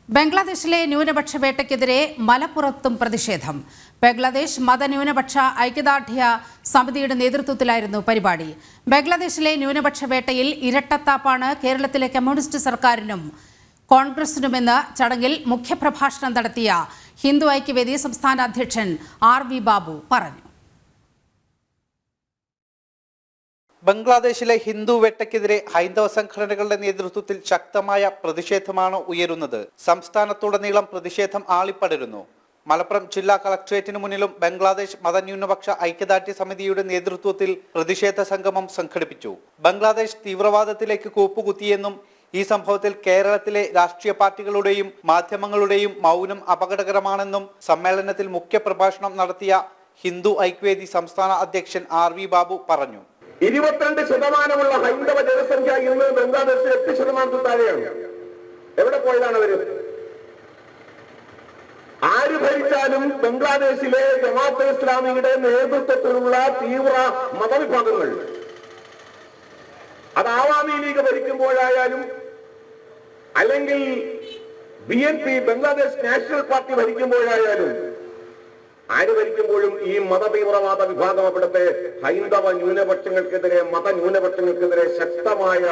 ബംഗ്ലാദേശിലെ ന്യൂനപക്ഷ വേട്ടയ്ക്കെതിരെ മലപ്പുറത്തും പ്രതിഷേധം. ബംഗ്ലാദേശ് മതന്യൂനപക്ഷ ഐക്യദാർഢ്യ സമിതിയുടെ നേതൃത്വത്തിലായിരുന്നു പരിപാടി. ബംഗ്ലാദേശിലെ ന്യൂനപക്ഷ വേട്ടയിൽ ഇരട്ടത്താപ്പാണ് കേരളത്തിലെ കമ്മ്യൂണിസ്റ്റ് സർക്കാരിനും കോൺഗ്രസിനുമെന്ന് ചടങ്ങിൽ മുഖ്യപ്രഭാഷണം നടത്തിയ ഹിന്ദു ഐക്യവേദി സംസ്ഥാന അധ്യക്ഷൻ RV ബാബു പറഞ്ഞു. ബംഗ്ലാദേശിലെ ഹിന്ദു വേട്ടയ്ക്കെതിരെ ഹൈന്ദവ സംഘടനകളുടെ നേതൃത്വത്തിൽ ശക്തമായ പ്രതിഷേധമാണ് ഉയരുന്നത്. സംസ്ഥാനത്തുടനീളം പ്രതിഷേധം ആളിപ്പടരുന്നു. മലപ്പുറം ജില്ലാ കളക്ടറേറ്റിന് മുന്നിലും ബംഗ്ലാദേശ് മതന്യൂനപക്ഷ ഐക്യദാർഢ്യ സമിതിയുടെ നേതൃത്വത്തിൽ പ്രതിഷേധ സംഗമം സംഘടിപ്പിച്ചു. ബംഗ്ലാദേശ് തീവ്രവാദത്തിലേക്ക് കൂപ്പുകുത്തിയെന്നും ഈ സംഭവത്തിൽ കേരളത്തിലെ രാഷ്ട്രീയ പാർട്ടികളുടെയും മാധ്യമങ്ങളുടെയും മൗനം അപകടകരമാണെന്നും സമ്മേളനത്തിൽ മുഖ്യപ്രഭാഷണം നടത്തിയ ഹിന്ദു ഐക്യവേദി സംസ്ഥാന അധ്യക്ഷൻ RV ബാബു പറഞ്ഞു. 22% ഹൈന്ദവ ജനസംഖ്യ ഇന്ന് ബംഗ്ലാദേശിൽ 8% താഴെയാണ്. എവിടെ പോയതാണ് അവര്? ആര് ഭരിച്ചാലും ബംഗ്ലാദേശിലെ ജമാഅത്തെ ഇസ്ലാമിയുടെ നേതൃത്വത്തിലുള്ള തീവ്ര മതവിഭാഗങ്ങൾ, അത് ആവാമി ലീഗ് ഭരിക്കുമ്പോഴായാലും അല്ലെങ്കിൽ BNP ബംഗ്ലാദേശ് നാഷണൽ പാർട്ടി ഭരിക്കുമ്പോഴായാലും ആര് ഭരിക്കുമ്പോഴും ഈ മതതീവ്രവാദ വിഭാഗം അവിടുത്തെ ഹൈന്ദവ ന്യൂനപക്ഷങ്ങൾക്കെതിരെ മതന്യൂനപക്ഷങ്ങൾക്കെതിരെ ശക്തമായ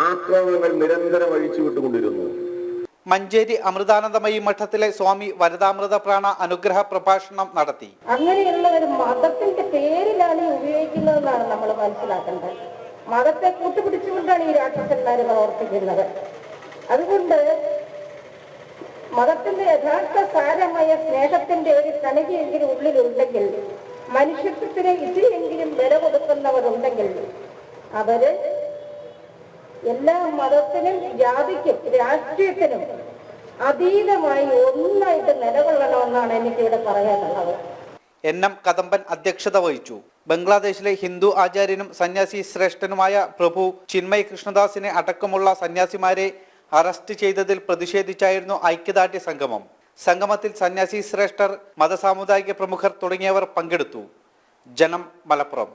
ആക്രമണങ്ങൾ നിരന്തരം അഴിച്ചുവിട്ടുകൊണ്ടിരുന്നു. മഞ്ചേരി അമൃതാനന്ദമയി മഠത്തിലെ സ്വാമി വരദാമൃത പ്രാണ അനുഗ്രഹ പ്രഭാഷണം നടത്തി. അങ്ങനെയുള്ള ഒരു മതത്തിന്റെ പേരിലാണ് ഉപയോഗിക്കുന്നതെന്നാണ് നമ്മൾ മനസ്സിലാക്കേണ്ടത്. മതത്തെ കൂട്ടുപിടിച്ചുകൊണ്ടാണ് ഈ രാക്ഷസന്മാർ പ്രവർത്തിക്കുന്നത്. അതുകൊണ്ട് മതത്തിന്റെ യഥാർത്ഥ സാരമായ സ്നേഹത്തിന്റെ ഒരു കണികയെങ്കിലും ഉള്ളിലുണ്ടെങ്കിൽ, മനുഷ്യത്വത്തിന് ഇതിലെങ്കിലും വില കൊടുക്കുന്നവരുണ്ടെങ്കിൽ, അവര് എല്ലാ മതത്തിനും ജാതിക്കും രാഷ്ട്രീയത്തിനും അതീതമായി ഒന്നായിട്ട് നിലകൊള്ളണമെന്നാണ് എനിക്കിവിടെ പറയാനുള്ളത്. NM കദംബൻ അധ്യക്ഷത വഹിച്ചു. ബംഗ്ലാദേശിലെ ഹിന്ദു ആചാര്യനും സന്യാസി ശ്രേഷ്ഠനുമായ പ്രഭു ചിന്മയ് കൃഷ്ണദാസിനെ അടക്കമുള്ള സന്യാസിമാരെ അറസ്റ്റ് ചെയ്തതിൽ പ്രതിഷേധിച്ചായിരുന്നു ഐക്യദാർഢ്യ സംഗമം. സംഗമത്തിൽ സന്യാസി ശ്രേഷ്ഠർ, മതസാമുദായിക പ്രമുഖർ തുടങ്ങിയവർ പങ്കെടുത്തു. ജനം, മലപ്പുറം.